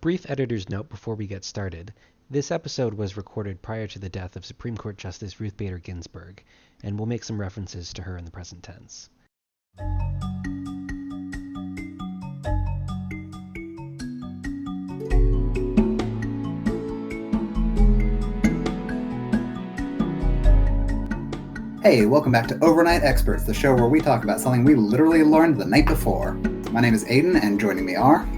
brief editor's note before we get started. This episode was recorded prior to the death of Supreme Court Justice Ruth Bader Ginsburg, and we'll make some references to her in the present tense. Hey, welcome back to Overnight Experts, the show where we talk about something we literally learned the night before. My name is Aeden, and joining me are...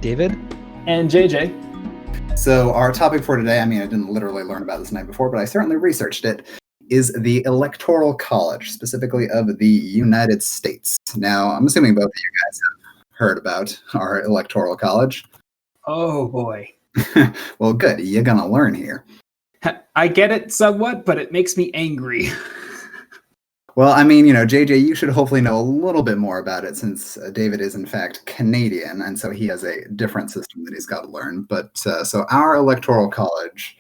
David? And JJ. So our topic for today, I didn't literally learn about this the night before, but I certainly researched it, is the Electoral College, specifically of the United States. Now, I'm assuming both of you guys have heard about our Electoral College. Oh, boy. Well, good. You're gonna learn here. I get it somewhat, but it makes me angry. Well, JJ, you should hopefully know a little bit more about it since David is, in fact, Canadian, and so he has a different system that he's got to learn. But so our Electoral College,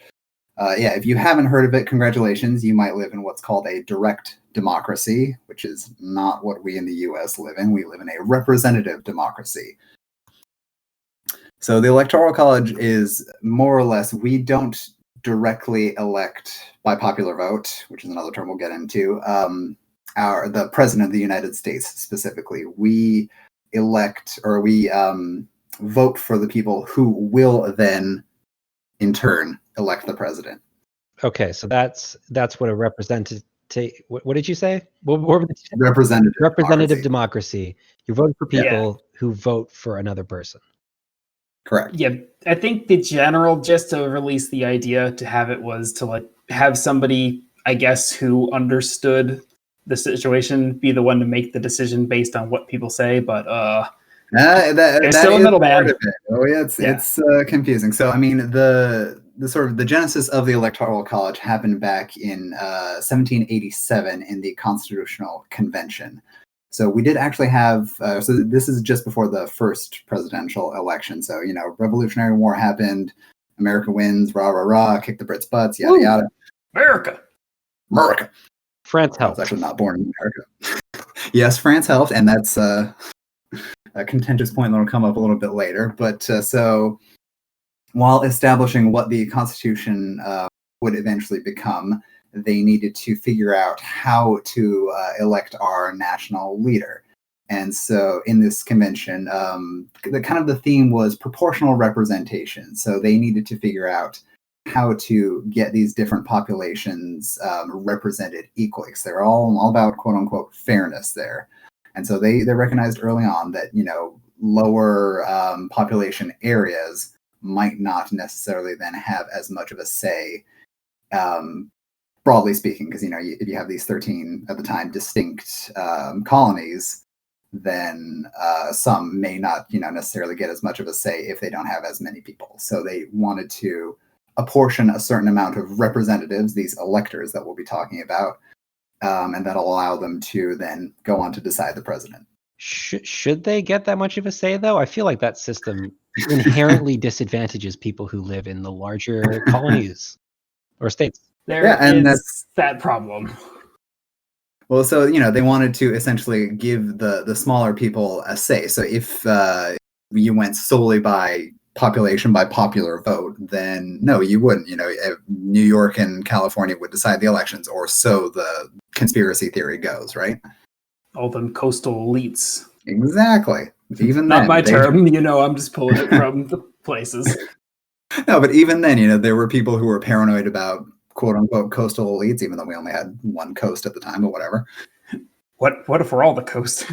if you haven't heard of it, congratulations. You might live in what's called a direct democracy, which is not what we in the U.S. live in. We live in a representative democracy. So the Electoral College is more or less, we don't directly elect by popular vote, which is another term we'll get into, the president of the United States specifically. We elect, or we vote for the people who will then, in turn, elect the president. Okay, so that's what a representative. What did you say? What Representative democracy. You're voting for people who vote for another person. Correct. Yeah, I think the general gist to release the idea to have it was to have somebody, I guess, who understood the situation be the one to make the decision based on what people say, but there's still a middleman. Oh yeah, it's confusing. So the sort of the genesis of the Electoral College happened back in 1787 in the Constitutional Convention. So we did actually have, so this is just before the first presidential election. So, Revolutionary War happened, America wins, rah, rah, rah, kick the Brits' butts, yada, yada. America. France helped. I was actually not born in America. Yes, France helped, and that's a contentious point that will come up a little bit later. But so while establishing what the Constitution would eventually become, they needed to figure out how to elect our national leader. And so in this convention, the theme was proportional representation. So they needed to figure out how to get these different populations represented equally. So they're all about quote unquote fairness there. And so they recognized early on that, lower population areas might not necessarily then have as much of a say, broadly speaking, because if you have these 13 at the time distinct colonies, then some may not necessarily get as much of a say if they don't have as many people. So they wanted to apportion a certain amount of representatives, these electors that we'll be talking about, and that'll allow them to then go on to decide the president. Should they get that much of a say, though? I feel like that system inherently disadvantages people who live in the larger colonies or states. That's that problem. Well, so, they wanted to essentially give the smaller people a say. So if you went solely by population, by popular vote, then no, you wouldn't. New York and California would decide the elections, or so the conspiracy theory goes, right? All them coastal elites. Exactly. Even Not then, my term, I'm just pulling it from the places. No, but even then, there were people who were paranoid about quote unquote coastal elites, even though we only had one coast at the time, but whatever. What if we're all the coast?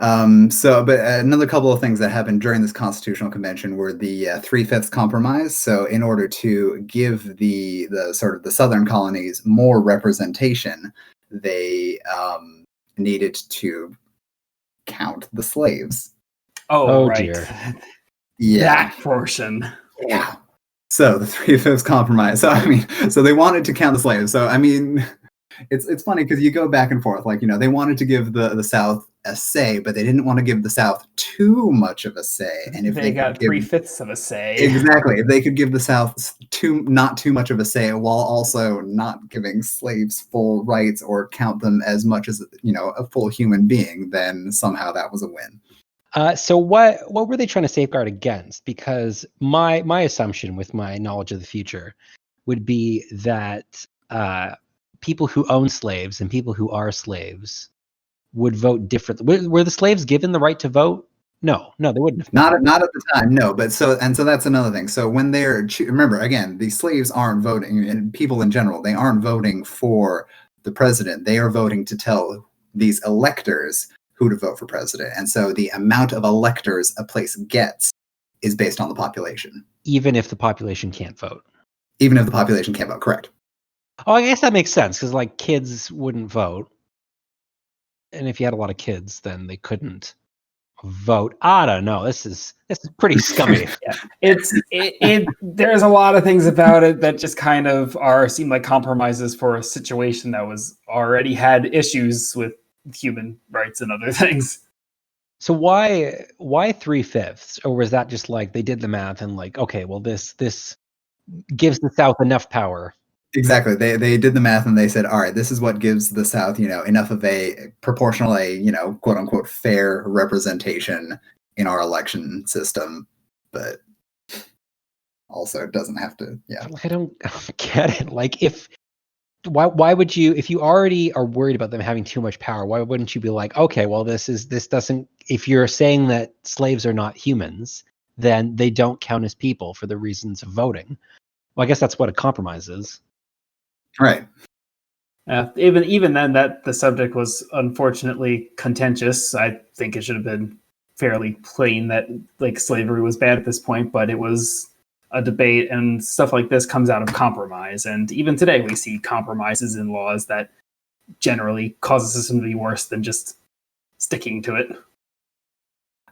But another couple of things that happened during this constitutional convention were the 3/5 compromise. So in order to give the sort of the southern colonies more representation, they needed to count the slaves. Oh right. Dear. Yeah. That portion. Yeah. So the 3/5 compromise. So they wanted to count the slaves. So it's funny because you go back and forth. They wanted to give the South a say, but they didn't want to give the South too much of a say. And if they got 3/5 of a say, exactly, if they could give the South not too much of a say, while also not giving slaves full rights or count them as much as a full human being, then somehow that was a win. So what were they trying to safeguard against? Because my assumption with my knowledge of the future would be that people who own slaves and people who are slaves would vote differently. Were the slaves given the right to vote? No, they wouldn't have. Not at the time, no. But so that's another thing. So when they're remember again, these slaves aren't voting, and people in general, they aren't voting for the president. They are voting to tell these electors who to vote for president. And so the amount of electors a place gets is based on the population. Even if the population can't vote. Even if the population can't vote, correct. Oh, I guess that makes sense because like kids wouldn't vote. And if you had a lot of kids, then they couldn't vote. I don't know. This is pretty scummy. Yeah. There's a lot of things about it that just kind of seem like compromises for a situation that was already had issues with human rights and other things. So why 3/5? Or was that just like they did the math and like, okay, well this gives the South enough power? Exactly. They did the math and they said, all right, this is what gives the South, enough of a proportional, quote unquote, fair representation in our election system, but also it doesn't have to. Yeah. I don't get it. Like why would you, if you already are worried about them having too much power, why wouldn't you be like, okay, well this doesn't, if you're saying that slaves are not humans, then they don't count as people for the reasons of voting. Well, I guess that's what a compromise is. Right. Even then, that the subject was unfortunately contentious. I think it should have been fairly plain that like slavery was bad at this point, but it was a debate, and stuff like this comes out of compromise. And even today, we see compromises in laws that generally cause a system to be worse than just sticking to it.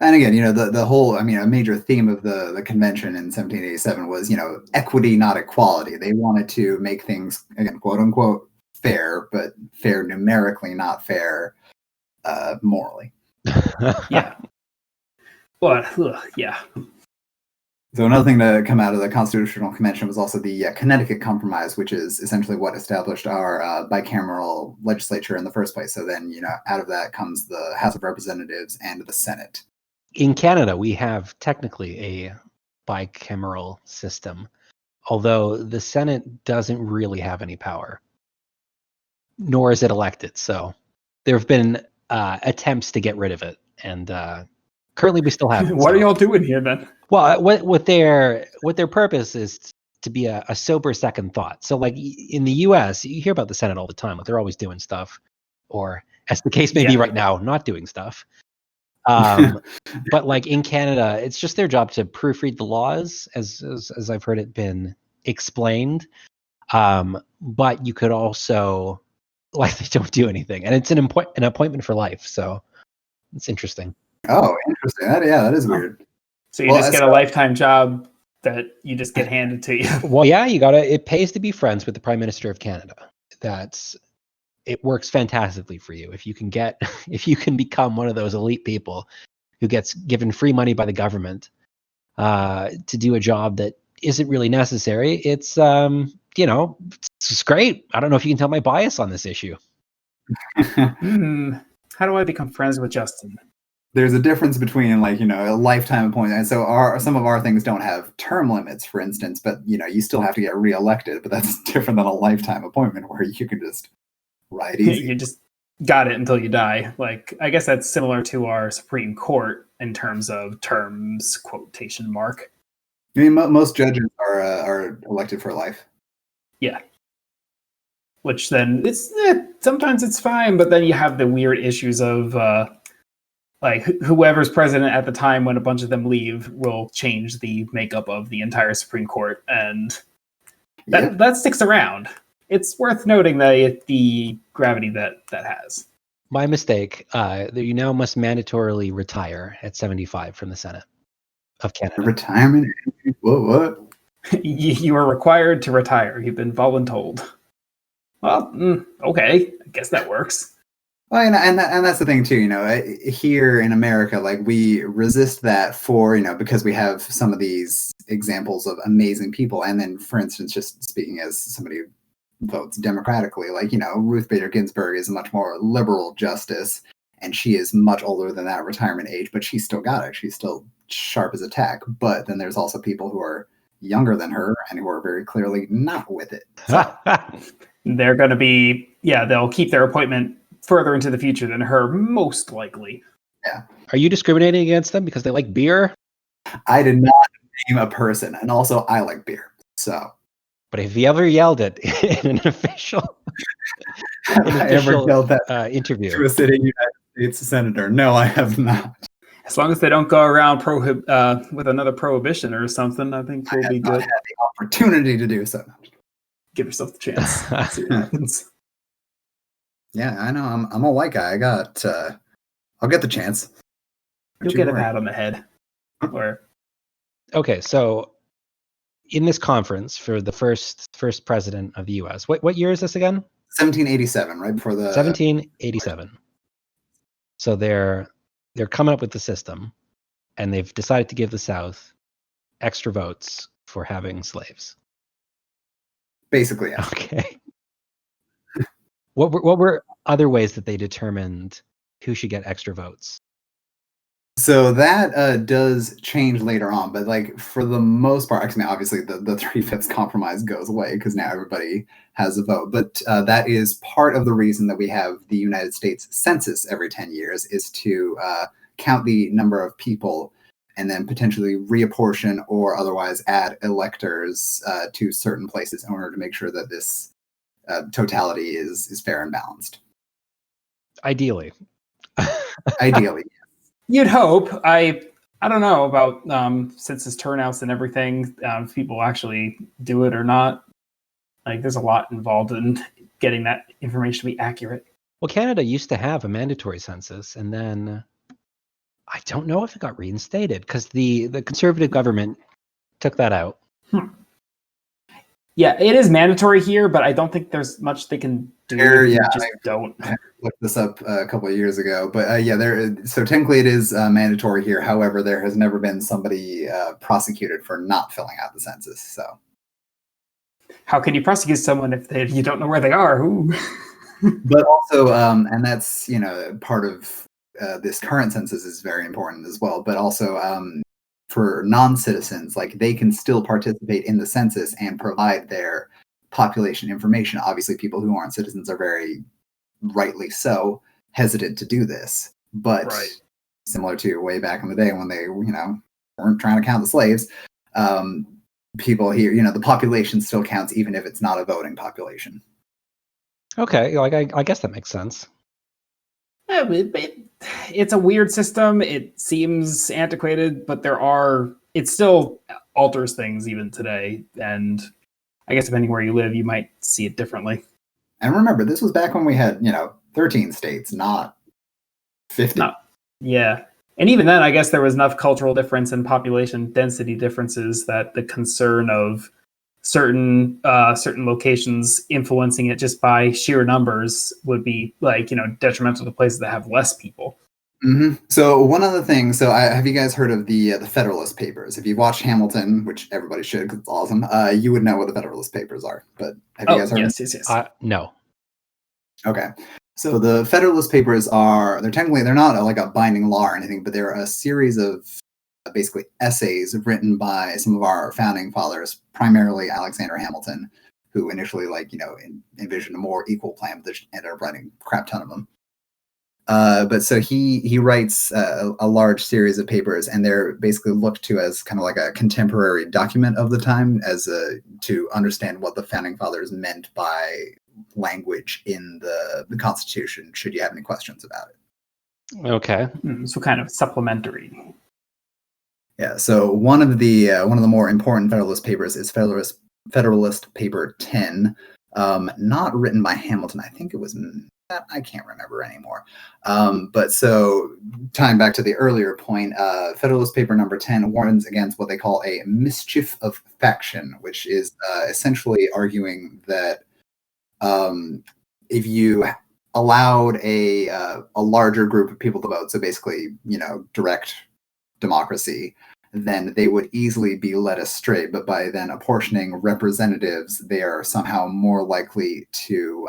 And again, the whole, a major theme of the convention in 1787 was, equity, not equality. They wanted to make things, again, quote unquote, fair, but fair numerically, not fair morally. Yeah. But, yeah. So another thing to come out of the Constitutional Convention was also the Connecticut Compromise, which is essentially what established our bicameral legislature in the first place. So then, out of that comes the House of Representatives and the Senate. In Canada, we have technically a bicameral system, although the Senate doesn't really have any power, nor is it elected. So there have been attempts to get rid of it, and currently we still have it. What are y'all doing here then? Well, what their purpose is to be a sober second thought. So like in the U.S., you hear about the Senate all the time. Like they're always doing stuff, or as the case may be right now, not doing stuff. But like in Canada, it's just their job to proofread the laws, as I've heard it been explained. But you could also, like, they don't do anything, and it's an appointment for life. So it's interesting. Oh, interesting. That is weird. So you just get a lifetime job that you just get handed to you. Well, yeah, it pays to be friends with the Prime Minister of Canada. It works fantastically for you if you can become one of those elite people who gets given free money by the government to do a job that isn't really necessary. It's it's great. I don't know if you can tell my bias on this issue. How do I become friends with Justin? There's a difference between a lifetime appointment. And so some of our things don't have term limits, for instance, but you still have to get reelected. But that's different than a lifetime appointment where you can just ride easy. You just got it until you die. Like, I guess that's similar to our Supreme Court in terms of terms, quotation mark. Most judges are elected for life. Yeah. Which then sometimes it's fine, but then you have the weird issues of like whoever's president at the time when a bunch of them leave will change the makeup of the entire Supreme Court, and that sticks around. It's worth noting the gravity that has. My mistake. You now must mandatorily retire at 75 from the Senate of Canada. Retirement? What? You are required to retire. You've been voluntold. Well, okay. I guess that works. Well, and that's the thing too. Here in America, like we resist that for because we have some of these examples of amazing people, and then, for instance, just speaking as somebody who votes democratically, like Ruth Bader Ginsburg is a much more liberal justice, and she is much older than that retirement age, but she's still got it. She's still sharp as a tack. But then there's also people who are younger than her and who are very clearly not with it. So. They're going to be, they'll keep their appointment further into the future than her, most likely. Yeah. Are you discriminating against them because they like beer? I did not name a person, and also I like beer. So. But have you ever yelled it in an official, ever yelled that interview to a sitting United States senator? No, I have not. As long as they don't go around with another prohibition or something, I think we'll be good. I had the opportunity to do so. Give yourself the chance. See what happens. Yeah, I know. I'm a white guy. I'll get the chance. You'll get a pat on the head. Okay, so in this conference for the first president of the U.S., what year is this again? 1787, right before the 1787. So they're coming up with the system, and they've decided to give the South extra votes for having slaves. Basically, yes. Okay. What were other ways that they determined who should get extra votes? So that does change later on, but like for the most part, actually, obviously the 3/5 compromise goes away because now everybody has a vote. But that is part of the reason that we have the United States Census every 10 years is to count the number of people and then potentially reapportion or otherwise add electors to certain places in order to make sure that this totality is fair and balanced. Ideally. Ideally. You'd hope. I don't know about census turnouts and everything. If people actually do it or not. Like, there's a lot involved in getting that information to be accurate. Well, Canada used to have a mandatory census, and then I don't know if it got reinstated because the conservative government took that out. Yeah, it is mandatory here, but I don't think there's much they can do. Don't. I looked this up a couple of years ago, but so technically it is mandatory here. However, there has never been somebody prosecuted for not filling out the census. So, how can you prosecute someone if you don't know where they are? Ooh. But also, and that's part of this current census is very important as well. But also, for non-citizens, like they can still participate in the census and provide their population information. Obviously, people who aren't citizens are very rightly so hesitant to do this. But similar to way back in the day when they, weren't trying to count the slaves, people here, the population still counts even if it's not a voting population. Okay, like I guess that makes sense. It's a weird system. It seems antiquated, but it still alters things even today. And I guess depending where you live, you might see it differently. And remember, this was back when we had, 13 states, not 50. Yeah. And even then, I guess there was enough cultural difference and population density differences that the concern of certain locations influencing it just by sheer numbers would be detrimental to places that have less people. Mm-hmm. So one other thing, have you guys heard of the Federalist Papers? If you've watched Hamilton, which everybody should because it's awesome, you would know what the Federalist Papers are. But have you guys heard? Yes. No. Okay. So the Federalist Papers they're not like a binding law or anything, but they're a series of basically essays written by some of our founding fathers, primarily Alexander Hamilton, who initially envisioned a more equal plan, but ended up writing a crap ton of them. But so he writes a large series of papers, and they're basically looked to as kind of like a contemporary document of the time, as to understand what the founding fathers meant by language in the Constitution. Should you have any questions about it? Okay. So kind of supplementary. Yeah. So one of the more important Federalist Papers is Federalist Paper 10, not written by Hamilton. I think it was. I can't remember anymore. But so tying back to the earlier point, Federalist Paper number 10 warns against what they call a mischief of faction, which is essentially arguing that if you allowed a larger group of people to vote, so basically, direct democracy, then they would easily be led astray. But by then apportioning representatives, they are somehow more likely to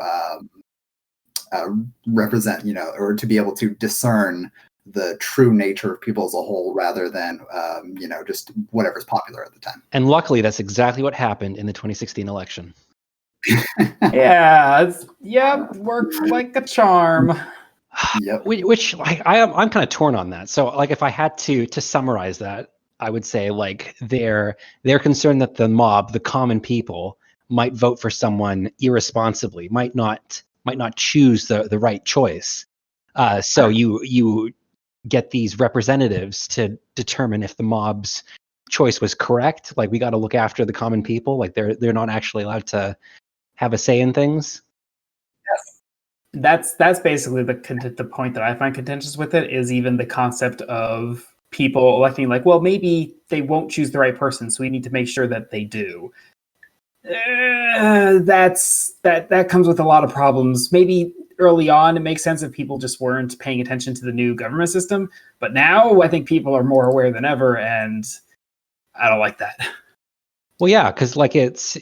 represent, or to be able to discern the true nature of people as a whole rather than, just whatever's popular at the time. And luckily, that's exactly what happened in the 2016 election. Yeah, worked like a charm. Yep. Which I'm kind of torn on that. So like if I had to summarize that, I would say like they're concerned that the mob, the common people, might vote for someone irresponsibly, might not choose the right choice. So you get these representatives to determine if the mob's choice was correct. Like we got to look after the common people. Like they're not actually allowed to have a say in things. That's basically the point that I find contentious with it, is even the concept of people electing, like, well, maybe they won't choose the right person, so we need to make sure that they do. That comes with a lot of problems. Maybe early on it makes sense if people just weren't paying attention to the new government system, but now I think people are more aware than ever, and I don't like that. Well, yeah, because like it's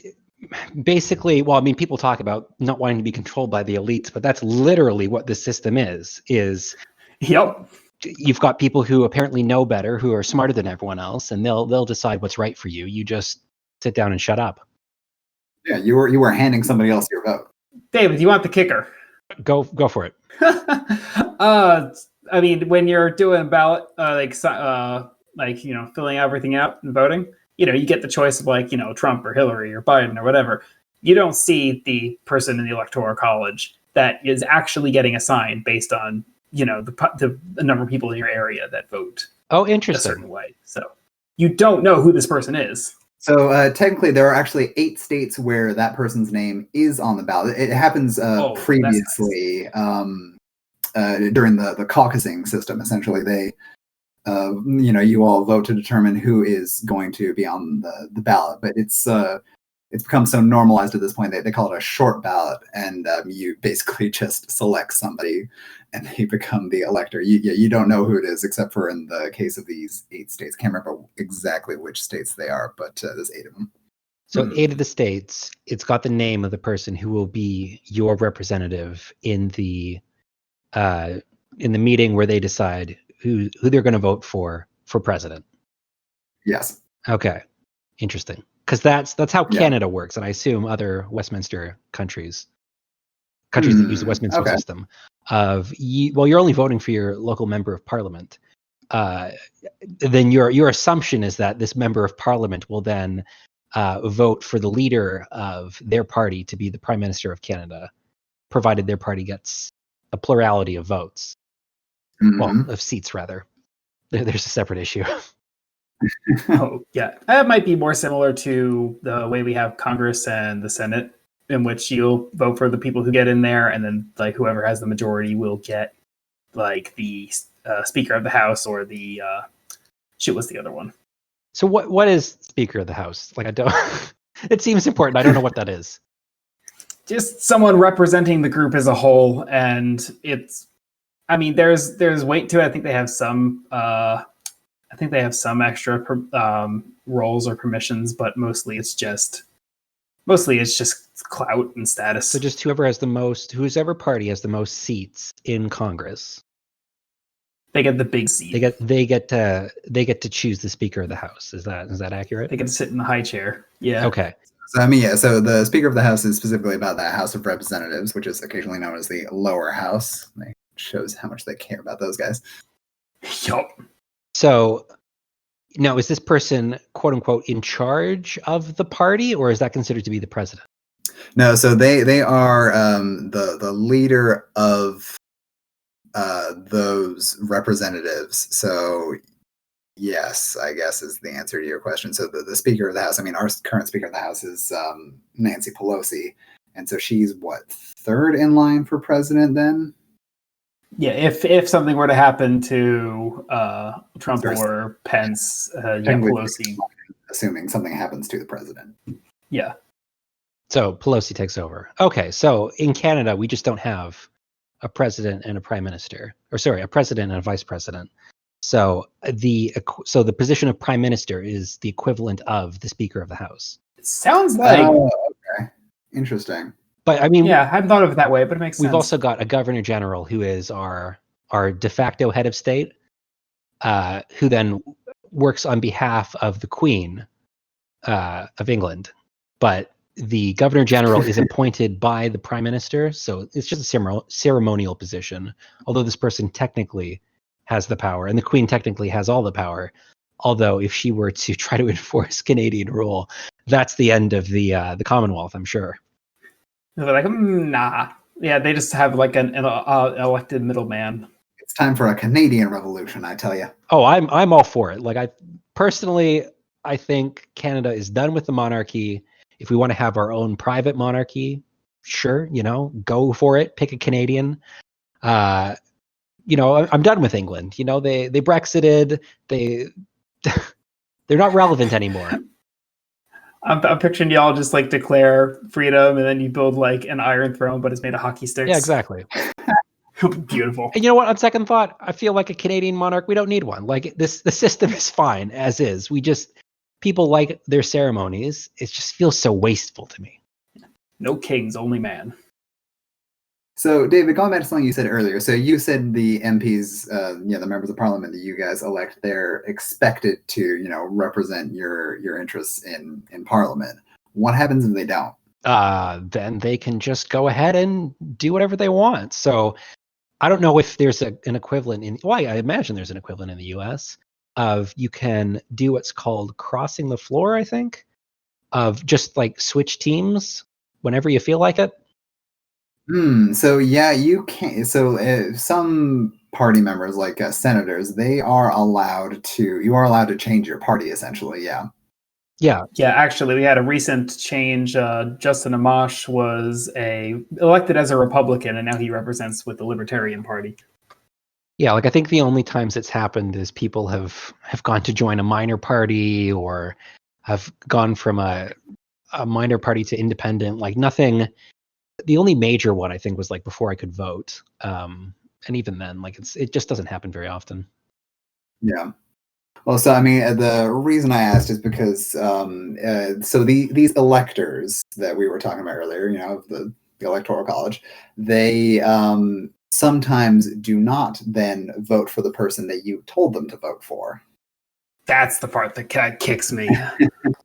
basically, well, I mean, people talk about not wanting to be controlled by the elites, but that's literally what the system is. Yep. You've got people who apparently know better, who are smarter than everyone else, and they'll decide what's right for you. You just sit down and shut up. Yeah, you were handing somebody else your vote. David, you want the kicker? Go for it. I mean, when you're doing ballot, filling everything out and voting, you get the choice of Trump or Hillary or Biden or whatever. You don't see the person in the Electoral College that is actually getting assigned based on the number of people in your area that vote. Oh, interesting. A certain way. So you don't know who this person is. So technically, there are actually 8 states where that person's name is on the ballot. It happens previously during the caucusing system. Essentially, they, you all vote to determine who is going to be on the ballot. But it's become so normalized at this point that they call it a short ballot, and you basically just select somebody and they become the elector. You don't know who it is, except for in the case of these 8 states. Can't remember exactly which states they are, but there's 8 of them. So 8 of the states, it's got the name of the person who will be your representative in the meeting where they decide who they're going to vote for president. Yes. Okay. Interesting. Because that's how Canada works, and I assume other Westminster countries that use the Westminster system you're only voting for your local member of parliament. Then your assumption is that this member of parliament will then vote for the leader of their party to be the Prime Minister of Canada, provided their party gets a plurality of votes. Well, of seats rather. There's a separate issue. Oh, yeah. That might be more similar to the way we have Congress and the Senate, in which you'll vote for the people who get in there, and then whoever has the majority will get the Speaker of the House or the what's the other one? So what is Speaker of the House? I don't. It seems important. I don't know what that is. Just someone representing the group as a whole, and it's. I mean, there's weight to it. I think they have some. Extra roles or permissions, but mostly it's just clout and status. So just whoever party has the most seats in Congress, they get the big seat. They get to choose the Speaker of the House. Is that accurate? They get to sit in the high chair. Yeah. Okay. So the Speaker of the House is specifically about the House of Representatives, which is occasionally known as the lower house. It shows how much they care about those guys. Yup. So now, is this person, quote unquote, in charge of the party, or is that considered to be the president? No, so they are the leader of those representatives. So yes, I guess is the answer to your question. So the Speaker of the House, I mean, our current Speaker of the House is Nancy Pelosi, and so she's third in line for president then? Yeah, if something were to happen to Trump or Pence, Pelosi. Assuming something happens to the president. Yeah. So Pelosi takes over. Okay, so in Canada, we just don't have a president and a prime minister. A president and a vice president. So the position of prime minister is the equivalent of the Speaker of the House. It sounds like... Oh, okay. Interesting. But I mean, Yeah, I hadn't thought of it that way, but it makes sense. we've also got a governor general who is our de facto head of state, who then works on behalf of the Queen of England. But the governor general is appointed by the prime minister, so it's just a ceremonial position. Although this person technically has the power, and the Queen technically has all the power. Although if she were to try to enforce Canadian rule, that's the end of the Commonwealth, I'm sure. They're like, nah. Yeah, they just have like an elected middleman. It's time for a Canadian revolution, I tell you. Oh, I'm all for it. Like I think Canada is done with the monarchy. If we want to have our own private monarchy, sure, go for it. Pick a Canadian. I'm done with England. They Brexited. They're not relevant anymore. I'm picturing y'all just like declare freedom, and then you build like an iron throne, but it's made of hockey sticks. Yeah, exactly. Beautiful. And you know what? On second thought, I feel like a Canadian monarch, we don't need one. Like the system is fine as is. People like their ceremonies. It just feels so wasteful to me. No kings, only man. So, David, going back to something you said earlier. So you said the MPs, the members of parliament that you guys elect, they're expected to, represent your interests in parliament. What happens if they don't? Then they can just go ahead and do whatever they want. So I don't know if there's an equivalent I imagine there's an equivalent in the US of you can do what's called crossing the floor, I think, of just like switch teams whenever you feel like it. So yeah, you can't. So some party members, like senators, you are allowed to change your party, essentially. Yeah. Yeah. Actually, we had a recent change. Justin Amash was elected as a Republican, and now he represents with the Libertarian Party. Yeah, like I think the only times it's happened is people have gone to join a minor party or have gone from a minor party to independent. Like nothing. The only major one I think was like before I could vote, and even then, like it just doesn't happen very often. Yeah. Well, so I mean, the reason I asked is because these electors that we were talking about earlier, of the Electoral College, they sometimes do not then vote for the person that you told them to vote for. That's the part that kicks me.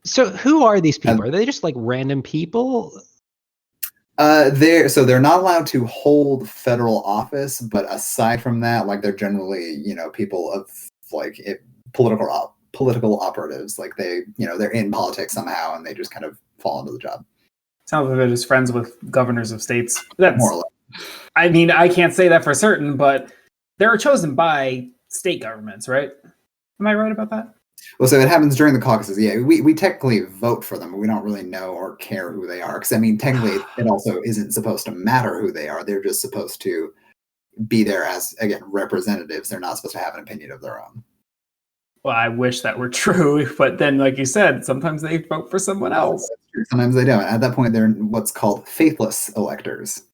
So who are these people? Are they just like random people? They're not allowed to hold federal office, but aside from that, like they're generally, people of like political operatives. Like they're in politics somehow, and they just kind of fall into the job. Sounds like they're just friends with governors of states. That's more or less. I mean, I can't say that for certain, but they're chosen by state governments, right? Am I right about that? Well, so it happens during the caucuses. Yeah, we technically vote for them, but we don't really know or care who they are. Because I mean, technically, it also isn't supposed to matter who they are. They're just supposed to be there as, again, representatives. They're not supposed to have an opinion of their own. Well, I wish that were true, but then, like you said, sometimes they vote for someone else. Sometimes they don't. At that point, they're what's called faithless electors.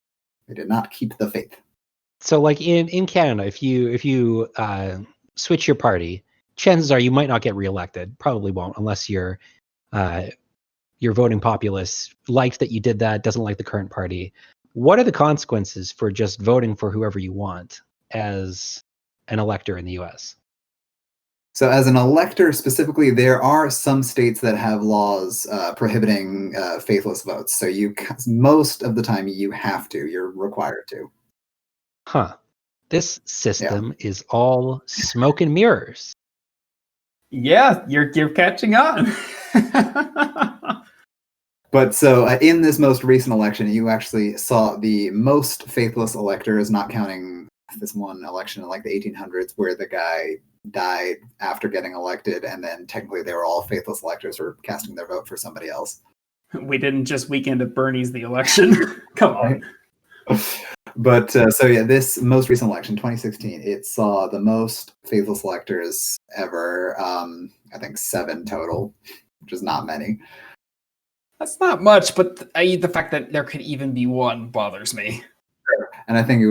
They did not keep the faith. So, like in Canada, if you switch your party, chances are you might not get reelected. Probably won't, unless your voting populace likes that you did that, doesn't like the current party. What are the consequences for just voting for whoever you want as an elector in the U.S.? So as an elector specifically, there are some states that have laws prohibiting faithless votes. So most of the time you're required to. Huh. This system is all smoke and mirrors. Yeah, you're catching on. But so in this most recent election, you actually saw the most faithless electors, not counting this one election in like the 1800s where the guy died after getting elected, and then technically they were all faithless electors who were casting their vote for somebody else. We didn't just weekend at Bernie's the election. Come on. But this most recent election, 2016, it saw the most faithless electors ever. I think 7 total, which is not many. That's not much, but the fact that there could even be one bothers me. And I think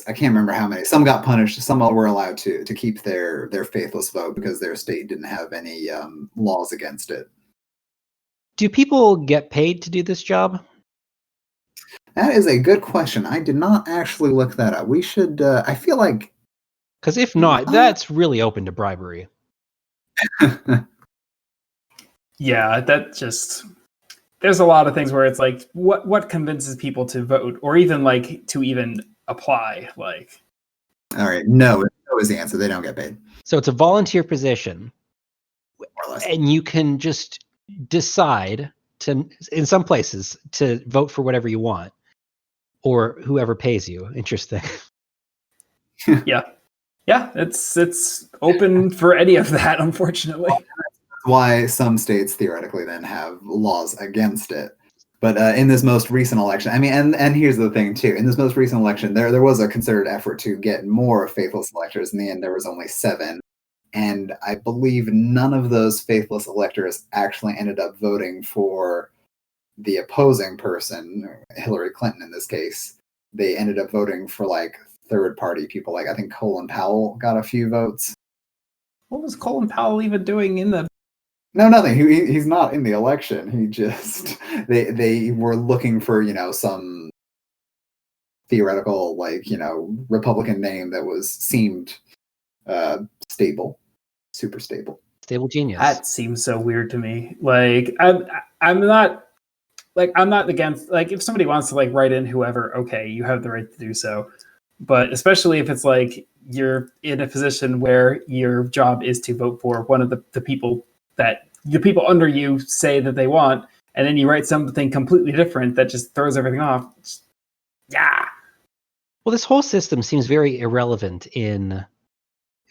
I can't remember how many. Some got punished. Some were allowed to keep their faithless vote because their state didn't have any laws against it. Do people get paid to do this job? That is a good question. I did not actually look that up. We should. I feel like. Because if not, that's really open to bribery. Yeah, that just there's a lot of things where it's like what convinces people to vote or even like to even apply. Like, all right, no is the answer. They don't get paid. So it's a volunteer position, More or less. and you can just decide to, in some places, to vote for whatever you want, or whoever pays you. Interesting. yeah, it's open for any of that, unfortunately. Why some states theoretically then have laws against it. But in this most recent election, I mean, and here's the thing too. In this most recent election, there was a concerted effort to get more faithless electors. In the end, there was only 7, and I believe none of those faithless electors actually ended up voting for the opposing person, Hillary Clinton in this case. They ended up voting for like third-party people. Like I think Colin Powell got a few votes. What was Colin Powell even doing in the? No, nothing. He's not in the election. He just they were looking for some theoretical Republican name that seemed stable, super stable. Stable genius. That seems so weird to me. Like I'm not against, like, if somebody wants to like write in whoever, okay, you have the right to do so. But especially if it's like you're in a position where your job is to vote for one of the people that the people under you say that they want, and then you write something completely different that just throws everything off. Yeah. Well, this whole system seems very irrelevant in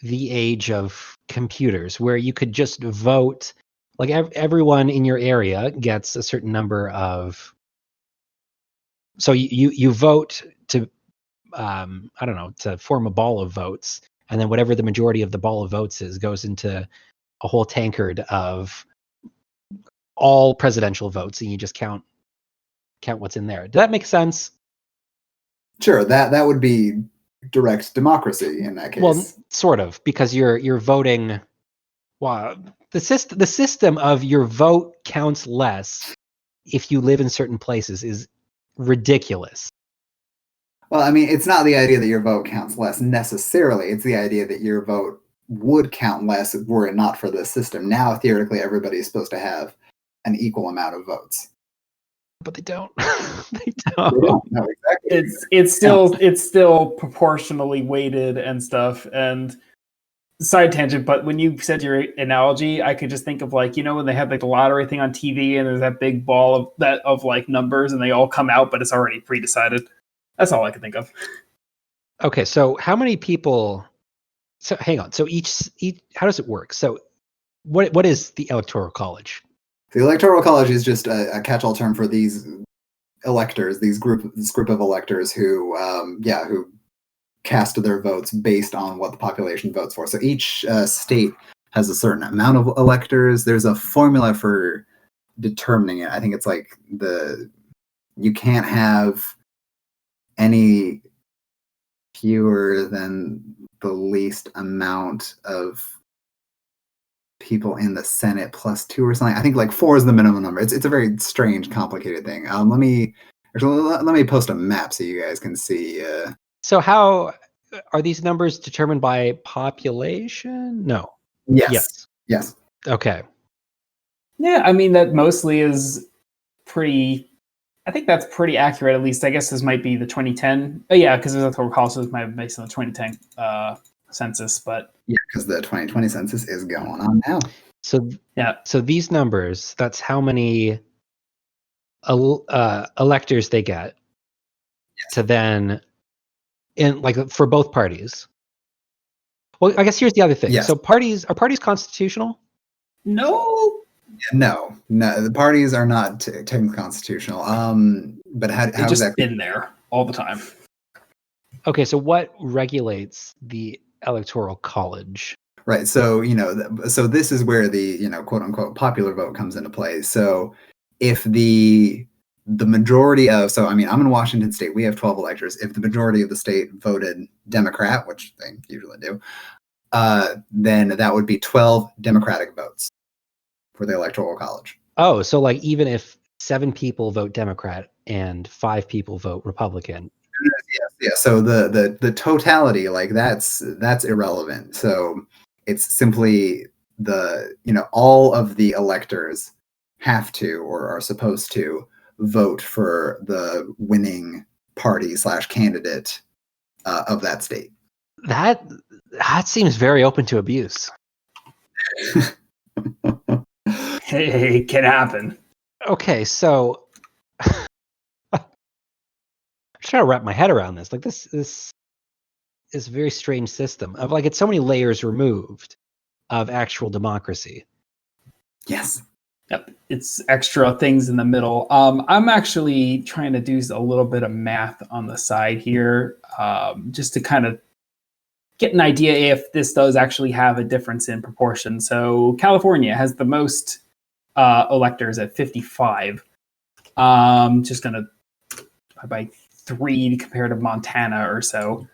the age of computers, where you could just vote. Like everyone in your area gets a certain number of. So you vote to, I don't know, to form a ball of votes, and then whatever the majority of the ball of votes is goes into a whole tankard of all presidential votes, and you just count what's in there. Does that make sense? Sure, that would be direct democracy in that case. Well, sort of, because you're voting. Wow, the system of your vote counts less if you live in certain places is ridiculous. Well, I mean, it's not the idea that your vote counts less necessarily. It's the idea that your vote would count less were it not for this system. Now, theoretically, everybody is supposed to have an equal amount of votes. But they don't. They don't. No, exactly. It's still proportionally weighted and stuff. And side tangent, but when you said your analogy, I could just think of like, when they have like the lottery thing on TV and there's that big ball of like numbers and they all come out, but it's already pre-decided. That's all I can think of. Okay, so how many people? So hang on. So each how does it work? So what is the Electoral College? The Electoral College is just a catch-all term for these electors, this group of electors who cast their votes based on what the population votes for. So each state has a certain amount of electors. There's a formula for determining it. I think it's like you can't have any fewer than the least amount of people in the Senate plus 2 or something. I think like 4 is the minimum number. It's a very strange, complicated thing. Let me post a map so you guys can see. So how are these numbers determined by population? No. Yes. Okay. Yeah, I mean that mostly is pretty. I think that's pretty accurate. At least I guess this might be the 2010. Oh yeah, because there's Electoral College, so this might be based on the 2010 census. But yeah, because the 2020 census is going on now. So yeah. So these numbers, that's how many electors they get to then, in like for both parties. Well, I guess here's the other thing. Yes. So are parties constitutional? No. No. The parties are not technically constitutional. But how just exactly been there all the time? Okay, so what regulates the Electoral College? Right. So so this is where the quote unquote popular vote comes into play. So if the majority of I'm in Washington State, we have 12 electors. If the majority of the state voted Democrat, which they usually do, then that would be 12 Democratic votes for the Electoral College. Oh, so like even if 7 people vote Democrat and 5 people vote Republican. Yes, yeah. So the totality, like that's irrelevant. So it's simply all of the electors have to or are supposed to vote for the winning party / candidate of that state. That seems very open to abuse. Hey, it can happen. Okay, so I'm trying to wrap my head around this. Like this is a very strange system of like it's so many layers removed of actual democracy. Yes. Yep, it's extra things in the middle. I'm actually trying to do a little bit of math on the side here, just to kind of get an idea if this does actually have a difference in proportion. So California has the most electors at 55. Just going to divide by 3 compared to Montana or so,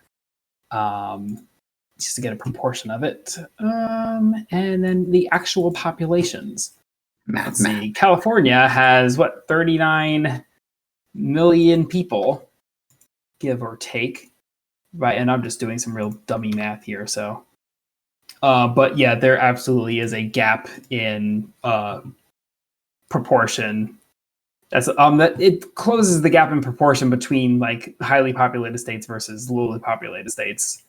just to get a proportion of it. And then the actual populations. Let's see. California has 39 million people, give or take. Right, and I'm just doing some real dummy math here. So, but yeah, there absolutely is a gap in proportion. That's that it closes the gap in proportion between like highly populated states versus lowly populated states.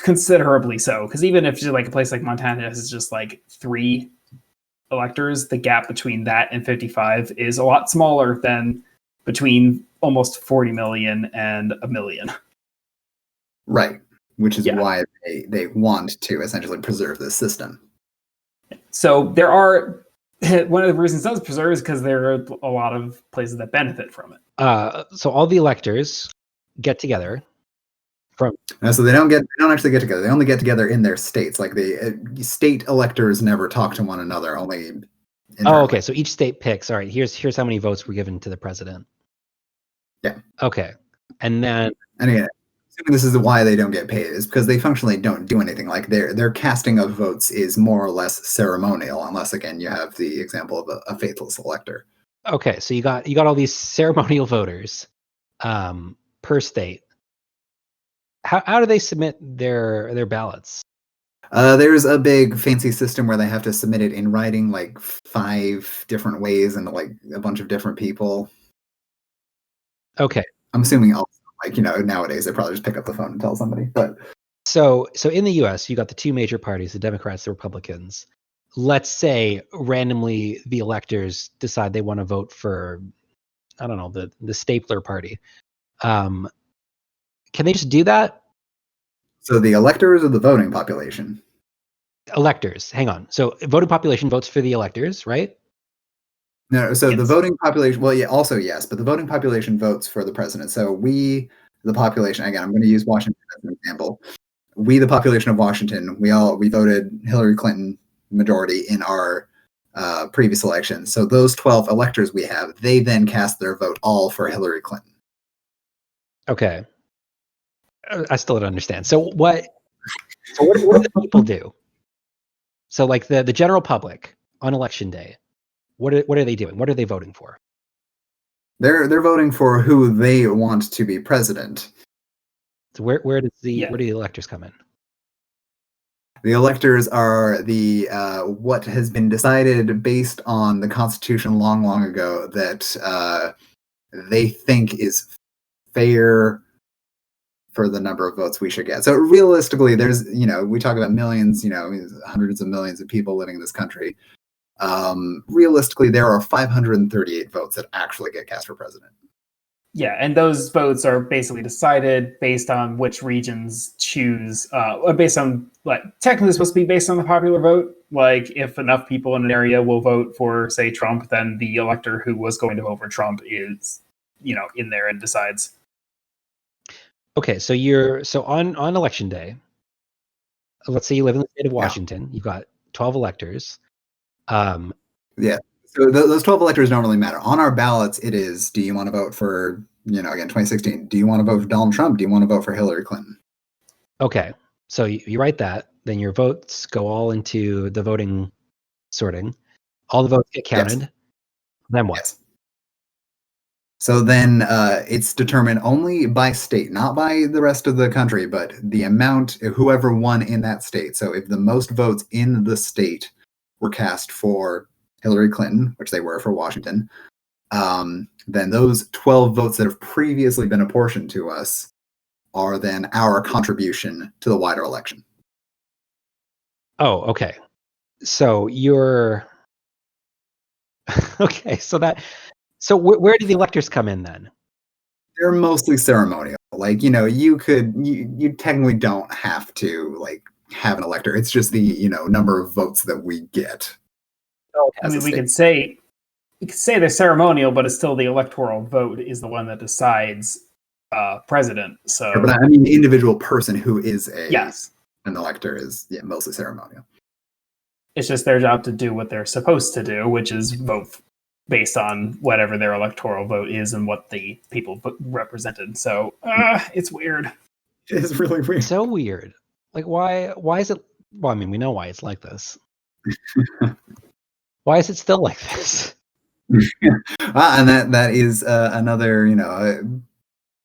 Considerably so, because even if like a place like Montana is just like 3 electors, the gap between that and 55 is a lot smaller than between almost 40 million and a million. Right, which is why they want to essentially preserve this system. So there are one of the reasons it does preserve is because there are a lot of places that benefit from it. So all the electors get together. So they don't actually get together. They only get together in their states. Like the state electors never talk to one another. Only. Oh, okay. So each state picks. All right. Here's how many votes were given to the president. Yeah. Okay. And then. And again, assuming this is why they don't get paid, is because they functionally don't do anything. Like their casting of votes is more or less ceremonial, unless again you have the example of a faithless elector. Okay. So you got all these ceremonial voters, per state. How do they submit their ballots? There's a big fancy system where they have to submit it in writing, like 5 different ways and like a bunch of different people. Okay. I'm assuming also, like, nowadays they probably just pick up the phone and tell somebody. But so in the U.S., you got the 2 major parties, the Democrats, the Republicans. Let's say randomly the electors decide they want to vote for, I don't know, the Stapler Party. Can they just do that? So the electors or the voting population? Electors. Hang on. So voting population votes for the electors, right? No. So the voting population. Well, yeah. Also, yes, but the voting population votes for the president. So we, the population. Again, I'm going to use Washington as an example. We, the population of Washington, we voted Hillary Clinton majority in our previous election. So those 12 electors we have, they then cast their vote all for Hillary Clinton. Okay. I still don't understand. So what do the people do? So like the general public on election day, what are they doing? What are they voting for? They're voting for who they want to be president. So where do the electors come in? The electors are the what has been decided based on the Constitution long ago that they think is fair for the number of votes we should get. So realistically, there's, we talk about millions, hundreds of millions of people living in this country. Realistically, there are 538 votes that actually get cast for president. Yeah, and those votes are basically decided based on which regions choose, based on, like, technically supposed to be based on the popular vote. Like, if enough people in an area will vote for, say, Trump, then the elector who was going to vote for Trump is, in there and decides. Okay, so on election day, let's say you live in the state of Washington, you've got 12 electors. Yeah. So those 12 electors don't really matter. On our ballots, it is, do you want to vote for, again, 2016, do you want to vote for Donald Trump? Do you want to vote for Hillary Clinton? Okay. So you write that, then your votes go all into the voting sorting. All the votes get counted. Yes. Then what? Yes. So then it's determined only by state, not by the rest of the country, but the amount, whoever won in that state. So if the most votes in the state were cast for Hillary Clinton, which they were for Washington, then those 12 votes that have previously been apportioned to us are then our contribution to the wider election. Oh, okay. So you're okay. So where do the electors come in then? They're mostly ceremonial. Like, you technically don't have to like have an elector. It's just the, number of votes that we get. I mean, we could say they're ceremonial, but it's still the electoral vote is the one that decides president. So, But I mean, the individual person who is yes, an elector is mostly ceremonial. it's just their job to do what they're supposed to do, which is vote based on whatever their electoral vote is and what the people represented. So it's weird. It is really weird. So weird. Like why is it? Well, I mean, we know why it's like this. Why is it still like this? And that is another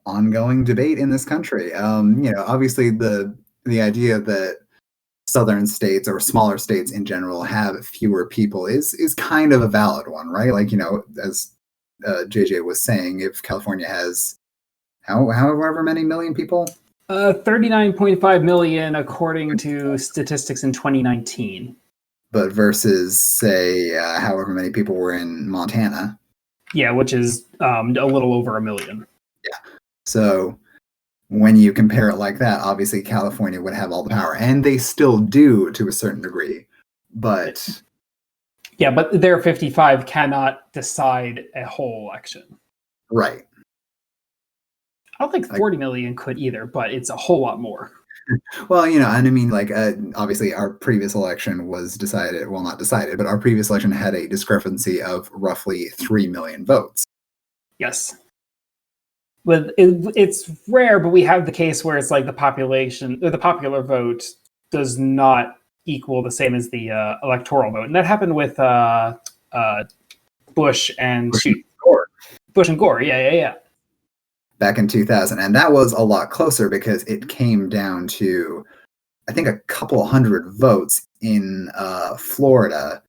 ongoing debate in this country. Obviously the idea that southern states or smaller states in general have fewer people is kind of a valid one, right? Like, as JJ was saying, if California has however many million people, 39.5 million according to statistics in 2019. but versus say however many people were in Montana. Yeah, which is a little over 1 million. Yeah. So when you compare it like that, obviously California would have all the power, and they still do to a certain degree. But yeah, but their 55 cannot decide a whole election. Right. I don't think 40 million could either, but it's a whole lot more. Well, and I mean, like, obviously our previous election was decided, well, not decided, but our previous election had a discrepancy of roughly 3 million votes. Yes. But it's rare, but we have the case where it's like the population, or the popular vote does not equal the same as the electoral vote. And that happened with Bush and Gore. Bush and Gore, yeah. Back in 2000. And that was a lot closer because it came down to, I think, a couple hundred votes in Florida.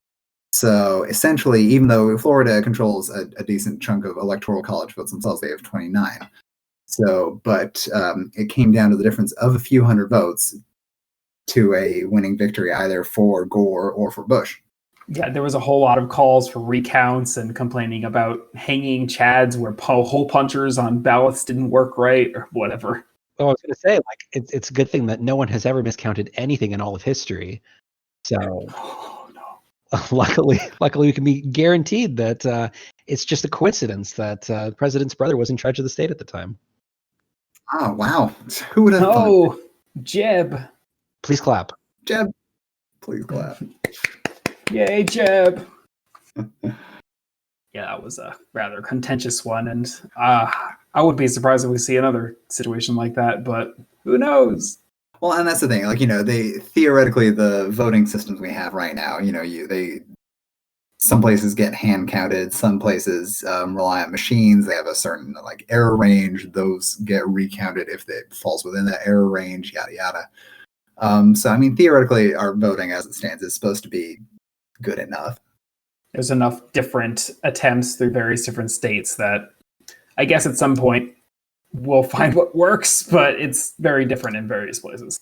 So essentially, even though Florida controls a decent chunk of electoral college votes themselves, they have 29. So, but it came down to the difference of a few hundred votes to a winning victory, either for Gore or for Bush. Yeah, there was a whole lot of calls for recounts and complaining about hanging chads where hole punchers on ballots didn't work right or whatever. Well, I was going to say, like, it's a good thing that no one has ever miscounted anything in all of history. So, luckily, we can be guaranteed that it's just a coincidence that the president's brother was in charge of the state at the time. Oh, wow. Who would have thought? Oh, Jeb. Please clap. Jeb, please clap. Yay, Jeb. Yeah, that was a rather contentious one, and I would be surprised if we see another situation like that, but who knows? Well, and that's the thing. Like, they theoretically, the voting systems we have right now, some places get hand counted, some places rely on machines. They have a certain like error range. Those get recounted if it falls within that error range, yada yada. So I mean, theoretically, our voting as it stands is supposed to be good enough. There's enough different attempts through various different states that I guess at some point we'll find what works, but it's very different in various places.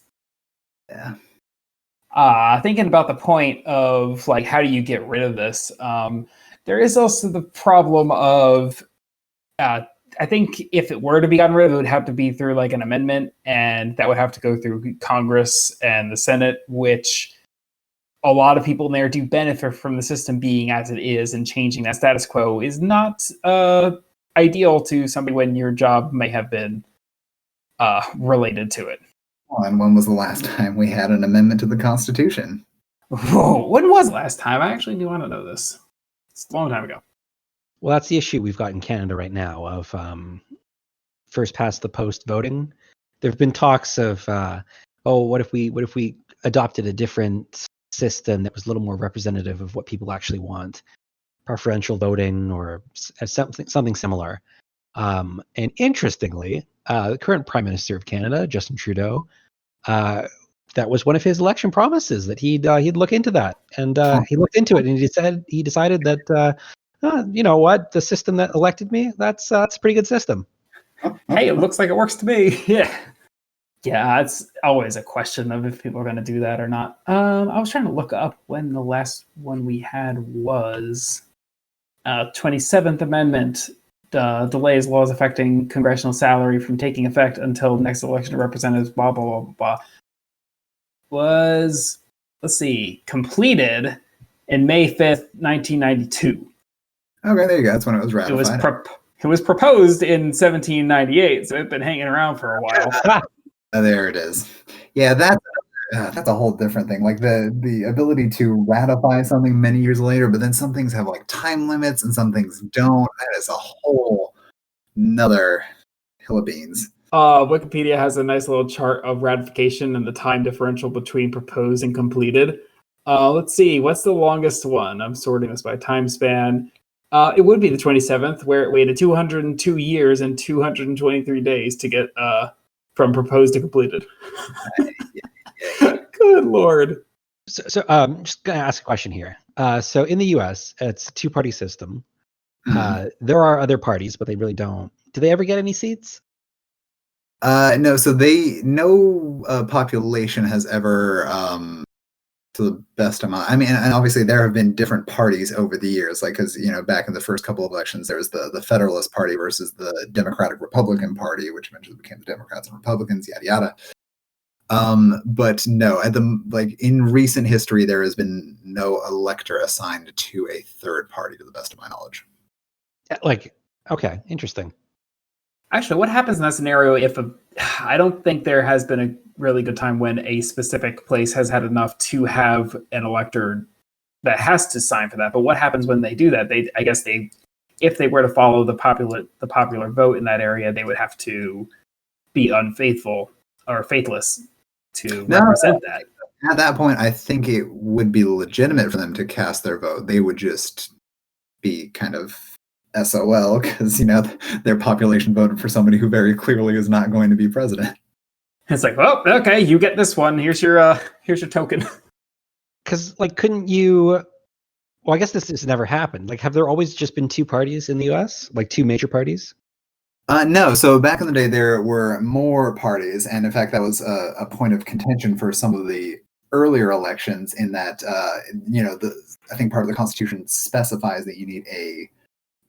Yeah. Thinking about the point of like, how do you get rid of this? There is also the problem of, I think if it were to be gotten rid of, it would have to be through like an amendment, and that would have to go through Congress and the Senate, which a lot of people in there do benefit from the system being as it is, and changing that status quo is not ideal to somebody when your job may have been related to it. Well, and when was the last time we had an amendment to the Constitution? Whoa, when was the last time? I actually do want to know this. It's a long time ago. Well, that's the issue we've got in Canada right now of first past the post voting. There have been talks of, what if we adopted a different system that was a little more representative of what people actually want, preferential voting or something similar. And interestingly, the current Prime Minister of Canada, Justin Trudeau, that was one of his election promises, that he'd look into that, and he looked into it, and he decided that you know what, the system that elected me, that's a pretty good system. Hey, it looks like it works to me. Yeah, it's always a question of if people are going to do that or not. I was trying to look up when the last one we had was 27th Amendment. Delays laws affecting congressional salary from taking effect until next election of representatives, blah, blah, blah, blah, blah. Was, let's see, completed in May 5th, 1992. Okay, there you go. That's when it was ratified. It was proposed in 1798, so it's been hanging around for a while. There it is. Yeah, that's a whole different thing. Like the ability to ratify something many years later, but then some things have like time limits and some things don't. That is a whole another hill of beans. Wikipedia has a nice little chart of ratification and the time differential between proposed and completed. Let's see, what's the longest one? I'm sorting this by time span. It would be the 27th, where it waited 202 years and 223 days to get from proposed to completed. Good Lord. So I'm just going to ask a question here. So in the U.S., it's a two-party system. There are other parties, but they really don't. Do they ever get any seats? No, so no population has ever, to the best of my, I mean, and obviously there have been different parties over the years, like, because, back in the first couple of elections, there was the Federalist Party versus the Democratic Republican Party, which eventually became the Democrats and Republicans, yada, yada. But no, in recent history, there has been no elector assigned to a third party, to the best of my knowledge. Okay, interesting. Actually, what happens in that scenario if I don't think there has been a really good time when a specific place has had enough to have an elector that has to sign for that. But what happens when they do that? If they were to follow the popular vote in that area, they would have to be unfaithful or faithless to represent that. At that point, I think it would be legitimate for them to cast their vote. They would just be kind of SOL because their population voted for somebody who very clearly is not going to be president. It's like, well, okay, you get this one. Here's your token. Because couldn't you? Well, I guess this has never happened. Have there always just been two parties in the U.S., two major parties? No. So back in the day, there were more parties, and in fact, that was a point of contention for some of the earlier elections. In that, I think part of the Constitution specifies that you need a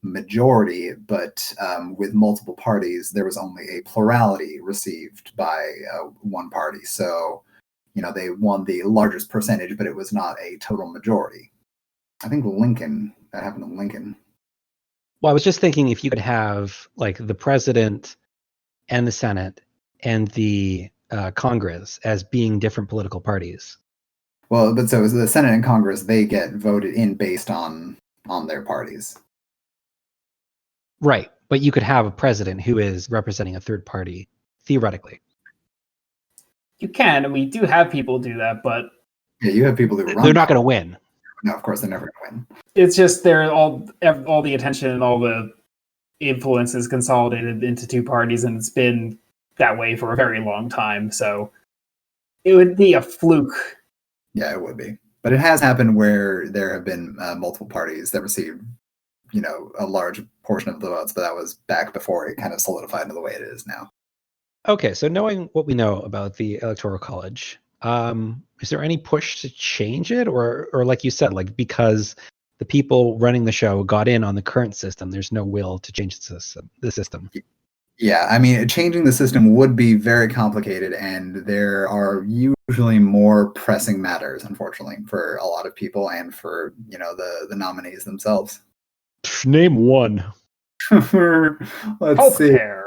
majority, but with multiple parties, there was only a plurality received by one party. So, they won the largest percentage, but it was not a total majority. I think that happened in Lincoln. Well, I was just thinking if you could have the president and the Senate and the Congress as being different political parties. Well, but so the Senate and Congress, they get voted in based on their parties. Right, but you could have a president who is representing a third party, theoretically. You can, and we do have people do that, but yeah, you have people who run. They're not going to win. No, of course they're never going to win. It's just they're all the attention and all the influence is consolidated into two parties, and it's been that way for a very long time. So it would be a fluke. Yeah, it would be, but it has happened where there have been multiple parties that received a large portion of the votes, but that was back before it kind of solidified into the way it is now. Okay, so knowing what we know about the Electoral College, is there any push to change it, or like you said, because the people running the show got in on the current system, there's no will to change the system? Yeah, I mean, changing the system would be very complicated, and there are usually more pressing matters, unfortunately, for a lot of people and for the nominees themselves. Name one. Let's see. Healthcare.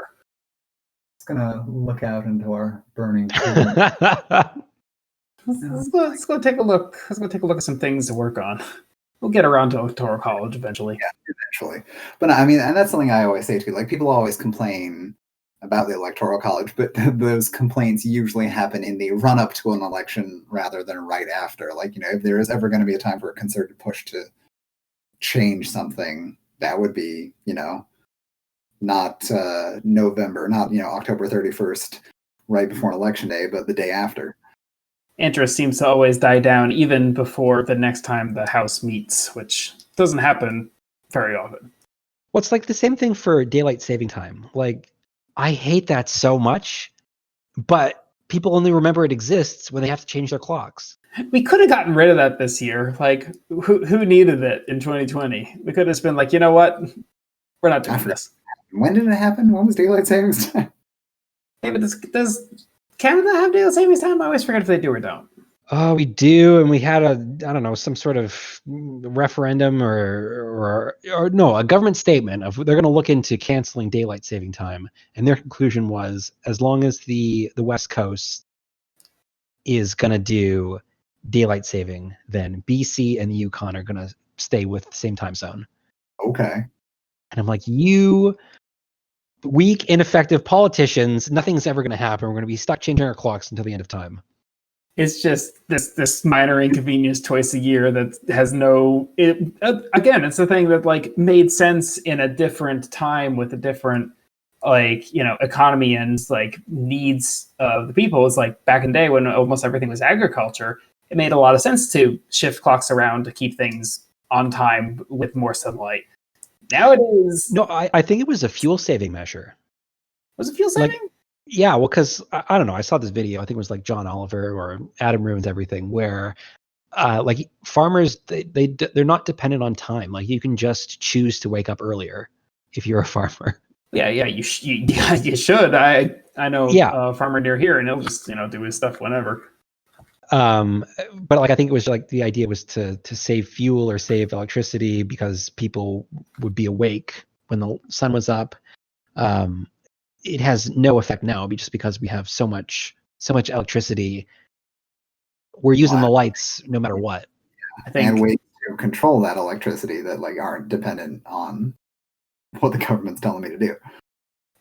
Just gonna look out into our burning. Let's go take a look. Let's go take a look at some things to work on. We'll get around to Electoral College eventually. Yeah, eventually. But I mean, and that's something I always say too. People always complain about the Electoral College, but those complaints usually happen in the run-up to an election rather than right after. Like, if there is ever going to be a time for a concerted push to change something, that would be, not November, not, October 31st, right before an election day, but the day after. Interest seems to always die down even before the next time the House meets, which doesn't happen very often. Well, it's like the same thing for daylight saving time. Like, I hate that so much, but people only remember it exists when they have to change their clocks. We could have gotten rid of that this year. Like, who needed it in 2020? We could have just been like, you know what? We're not doing this. When did it happen? When was daylight savings time? Hey, but does Canada have daylight savings time? I always forget if they do or don't. Oh, we do, and we had some sort of referendum or no, a government statement of they're going to look into canceling daylight saving time, and their conclusion was as long as the West Coast is going to do daylight saving, then BC and the Yukon are going to stay with the same time zone. Okay. And I'm like, you weak, ineffective politicians, nothing's ever going to happen. We're going to be stuck changing our clocks until the end of time. It's just this minor inconvenience twice a year that has again, it's the thing that like made sense in a different time with a different economy and like needs of the people. It's like back in the day when almost everything was agriculture, it made a lot of sense to shift clocks around to keep things on time with more sunlight. Nowadays, no, I think it was a fuel saving measure. Was it fuel saving? Yeah, well, because I don't know, I saw this video. I think it was like John Oliver or Adam Ruins Everything, where like farmers they're not dependent on time. Like you can just choose to wake up earlier if you're a farmer. Yeah, you should. I know a farmer near here, and he'll just do his stuff whenever. But like I think it was like the idea was to save fuel or save electricity because people would be awake when the sun was up. It has no effect now just because we have so much electricity. We're using the lights no matter what. I think, and ways to control that electricity that like aren't dependent on what the government's telling me to do.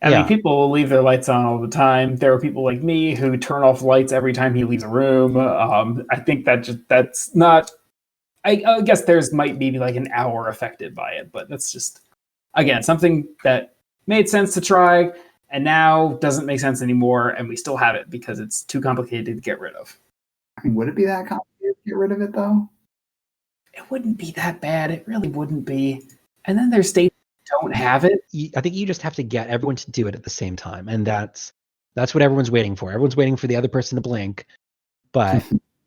I mean, people will leave their lights on all the time. There are people like me who turn off lights every time he leaves a room. I think that's not. I guess there's might be like an hour affected by it, but that's just again something that made sense to try. And now doesn't make sense anymore, and we still have it because it's too complicated to get rid of. I mean, would it be that complicated to get rid of it, though? It wouldn't be that bad. It really wouldn't be. And then there's states that don't have it. I think you just have to get everyone to do it at the same time, and that's what everyone's waiting for. Everyone's waiting for the other person to blink, but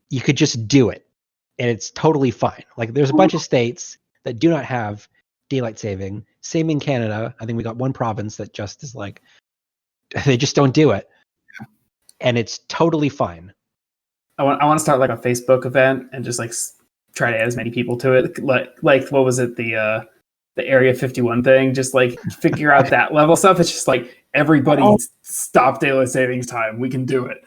you could just do it, and it's totally fine. Like there's a bunch of states that do not have daylight saving. Same in Canada. I think we got one province that just is like, they just don't do it, and it's totally fine. I want to start like a Facebook event and just like try to add as many people to it. Like what was it, the Area 51 thing? Just like figure out that level stuff. It's just like everybody stop daylight savings time. We can do it.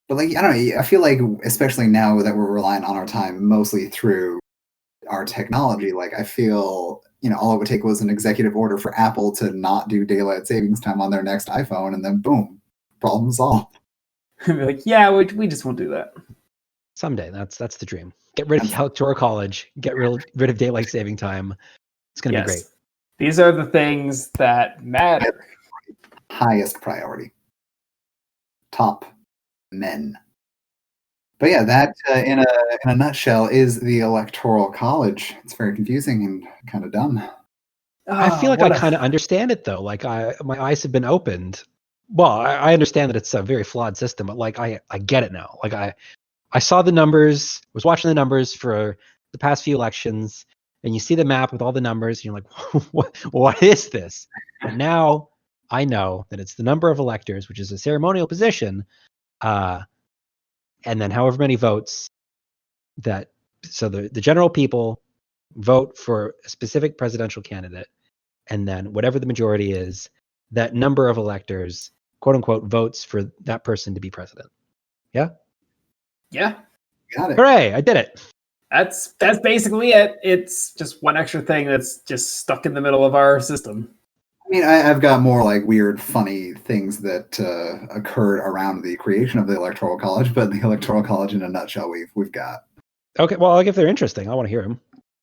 But like I don't know. I feel like especially now that we're relying on our time mostly through our technology, like I feel. All it would take was an executive order for Apple to not do daylight savings time on their next iPhone, and then boom, problem solved. Like, yeah, we just won't do that. Someday, that's the dream. Get rid of the Electoral College. Get rid of daylight saving time. It's going to be great. These are the things that matter. Highest priority. Top men. But yeah, that in a nutshell is the Electoral College. It's very confusing and kind of dumb. I feel like I kind of understand it though. Like my eyes have been opened. Well, I understand that it's a very flawed system, but like I get it now. Like I saw the numbers, was watching the numbers for the past few elections, and you see the map with all the numbers, and you're like, what is this? But now I know that it's the number of electors, which is a ceremonial position. And then however many votes so the general people vote for a specific presidential candidate, and then whatever the majority is, that number of electors, quote unquote, votes for that person to be president. Yeah? Yeah. Got it. Hooray, I did it. That's basically it. It's just one extra thing that's just stuck in the middle of our system. mean, I've got more like weird, funny things that occurred around the creation of the Electoral College, but the Electoral College, in a nutshell, we've got. Okay, well, if they're interesting, I want to hear them.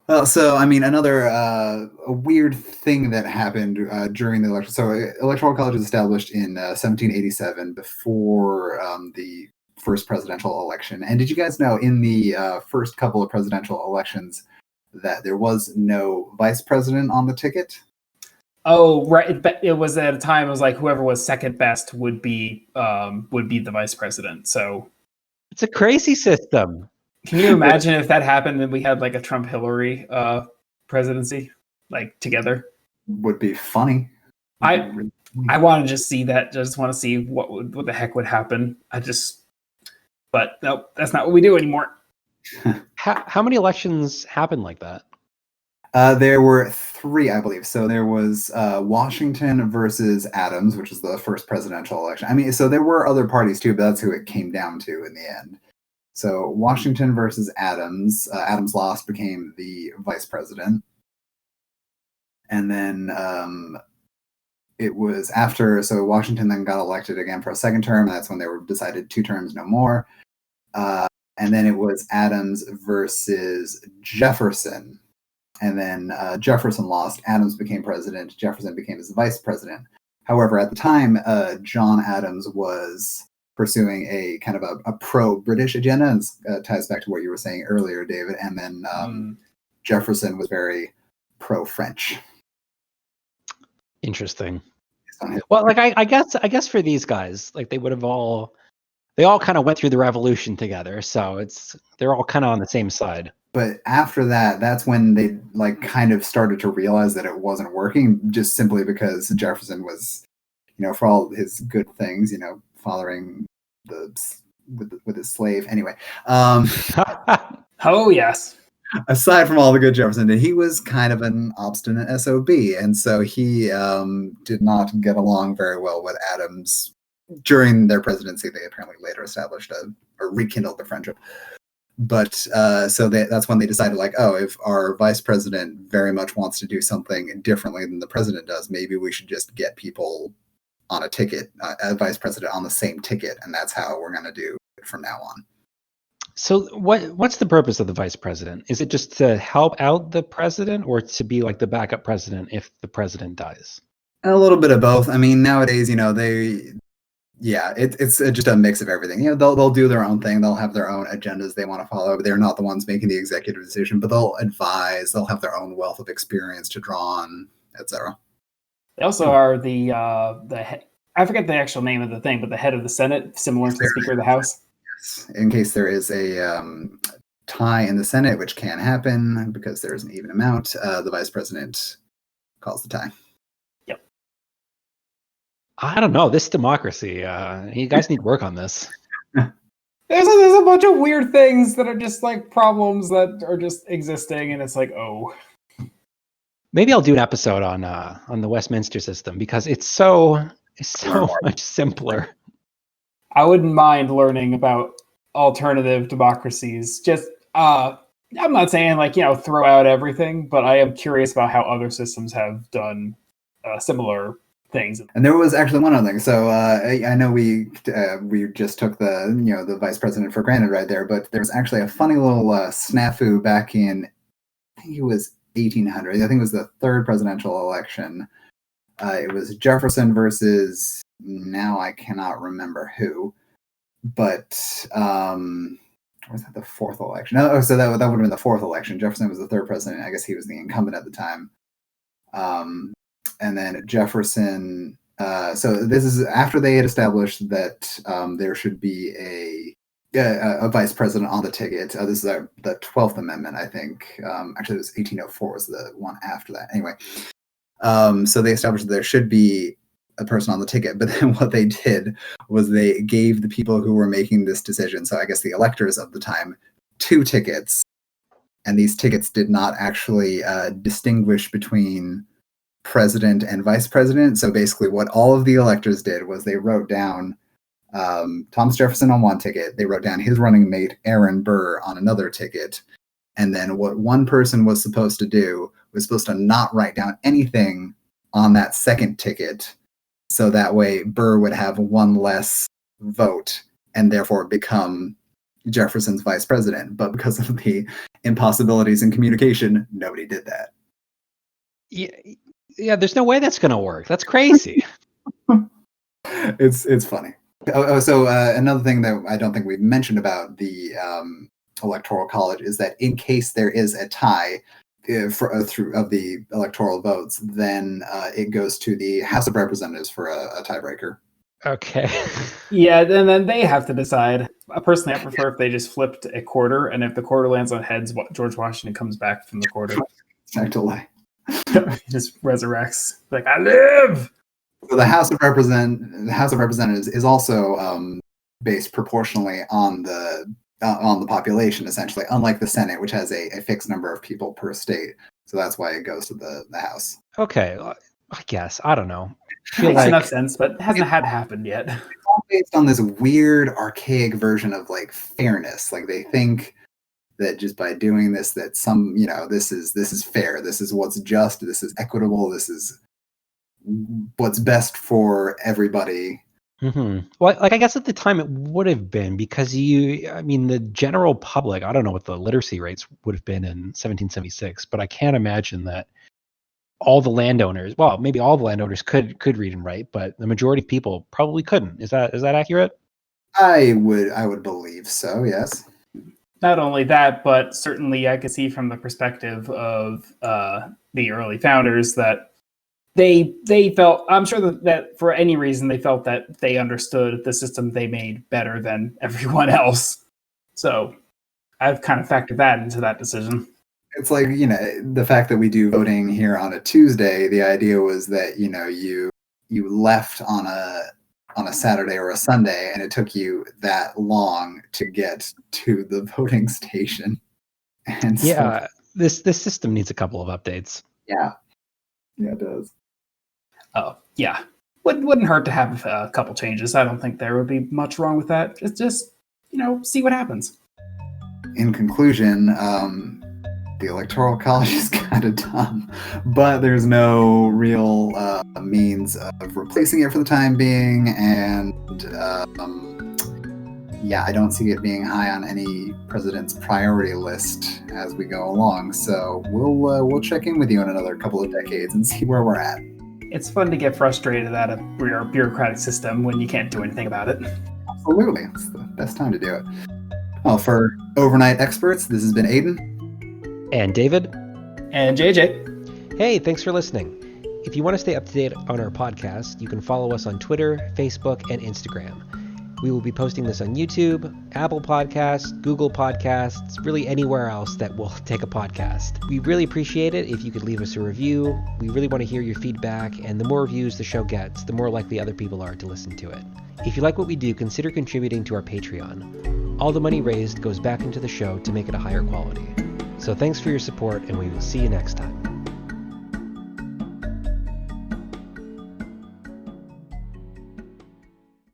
Well, so I mean, another a weird thing that happened during the election. So, Electoral College was established in 1787, before the first presidential election. And did you guys know, in the first couple of presidential elections, that there was no vice president on the ticket? Oh, right. It was at a time. It was like whoever was second best would be the vice president. So It's a crazy system. can you imagine if that happened and we had like a Trump-Hillary presidency, like together? Would be funny. I want to just see that. Just want to see what the heck would happen. But no, that's not what we do anymore. How many elections happen like that? There were 3, I believe. So there was Washington versus Adams, which is the first presidential election. I mean, so there were other parties too, but that's who it came down to in the end. So Washington versus Adams. Adams lost, became the vice president. And then it was after, so Washington then got elected again for a second term. And that's when they were decided 2 terms, no more. And then it was Adams versus Jefferson. And then Jefferson lost. Adams became president. Jefferson became his vice president. However, at the time, John Adams was pursuing a kind of a pro-British agenda, and ties back to what you were saying earlier, David. And then Jefferson was very pro-French. Interesting. Well, like I guess for these guys, like they all kind of went through the revolution together, so they're all kind of on the same side. But after that, that's when they like kind of started to realize that it wasn't working, just simply because Jefferson was, for all his good things, fathering with his slave. Anyway, oh yes. Aside from all the good Jefferson did, he was kind of an obstinate SOB, and so he did not get along very well with Adams during their presidency. They apparently later established or rekindled the friendship. But so that's when they decided, like, oh, if our vice president very much wants to do something differently than the president does, maybe we should just get people on a ticket, a vice president on the same ticket, and that's how we're going to do it from now on. So what's the purpose of the vice president? Is it just to help out the president, or to be like the backup president if the president dies? A little bit of both. I mean, nowadays, it's just a mix of everything. They'll do their own thing. They'll have their own agendas they want to follow. But they're not the ones making the executive decision, but they'll advise. They'll have their own wealth of experience to draw on, etc. They also are the I forget the actual name of the thing, but the head of the Senate, similar to the Speaker of the House. Yes, in case there is a tie in the Senate, which can happen because there's an even amount, the vice president calls the tie. I don't know. This democracy, you guys need to work on this. There's a bunch of weird things that are just like problems that are just existing, and it's like, oh. Maybe I'll do an episode on the Westminster system, because it's so much simpler. I wouldn't mind learning about alternative democracies. Just I'm not saying like throw out everything, but I am curious about how other systems have done similar things. And there was actually one other thing. So I know we just took the vice president for granted right there, but there was actually a funny little snafu back in, I think it was 1800. I think it was the third presidential election. It was Jefferson versus, now I cannot remember who, but was that the fourth election? No, so that would have been the fourth election. Jefferson was the third president. I guess he was the incumbent at the time. And then Jefferson, so this is after they had established that there should be a vice president on the ticket. This is the 12th Amendment, I think. Actually, it was 1804 was the one after that. Anyway, so they established that there should be a person on the ticket. But then what they did was they gave the people who were making this decision, so I guess the electors of the time, 2 tickets. And these tickets did not actually distinguish between president and vice president. So basically what all of the electors did was they wrote down Thomas Jefferson on one ticket. They wrote down his running mate, Aaron Burr, on another ticket. And then what one person was supposed to do was supposed to not write down anything on that second ticket, so that way Burr would have one less vote and therefore become Jefferson's vice president. But because of the impossibilities in communication, nobody did that. Yeah, there's no way that's going to work. That's crazy. It's funny. So another thing that I don't think we've mentioned about the Electoral College is that in case there is a tie through of the electoral votes, then it goes to the House of Representatives for a tiebreaker. Okay. Yeah, then they have to decide. Personally, I prefer if they just flipped a quarter, and if the quarter lands on heads, George Washington comes back from the quarter. Back to life. He just resurrects. Like, I live! So the House of Representatives is also based proportionally on the population, essentially, unlike the Senate, which has a fixed number of people per state. So that's why it goes to the House. Okay, I guess. I don't know. Makes enough sense, but it hasn't happened yet. It's all based on this weird, archaic version of like fairness. Like they think that just by doing this, that some, this is fair. This is what's just. This is equitable. This is what's best for everybody. Mm-hmm. Well, like I guess at the time it would have been because the general public, I don't know what the literacy rates would have been in 1776, but I can't imagine that all the landowners, well, maybe all the landowners could read and write, but the majority of people probably couldn't. Is that accurate? I would believe so, yes. Not only that, but certainly I could see from the perspective of the early founders that they felt, I'm sure that for any reason they felt that they understood the system they made better than everyone else. So I've kind of factored that into that decision. It's like, the fact that we do voting here on a Tuesday, the idea was that, you left on a Saturday or a Sunday and it took you that long to get to the voting station. And yeah, so, this system needs a couple of updates. Yeah. Yeah, it does. Oh, yeah. Wouldn't hurt to have a couple changes. I don't think there would be much wrong with that. It's just, see what happens. In conclusion, the Electoral College is kind of dumb, but there's no real means of replacing it for the time being, and I don't see it being high on any president's priority list as we go along. So we'll check in with you in another couple of decades and see where we're at. It's fun to get frustrated at a bureaucratic system when you can't do anything about it. Absolutely, it's the best time to do it. Well, for Overnight Experts, this has been Aeden. And David. And JJ. Hey, thanks for listening. If you want to stay up to date on our podcast, you can follow us on Twitter, Facebook, and Instagram. We will be posting this on YouTube, Apple Podcasts, Google Podcasts, really anywhere else that will take a podcast. We really appreciate it if you could leave us a review. We really want to hear your feedback, and the more reviews the show gets, the more likely other people are to listen to it. If you like what we do, consider contributing to our Patreon. All the money raised goes back into the show to make it a higher quality. So thanks for your support, and we will see you next time.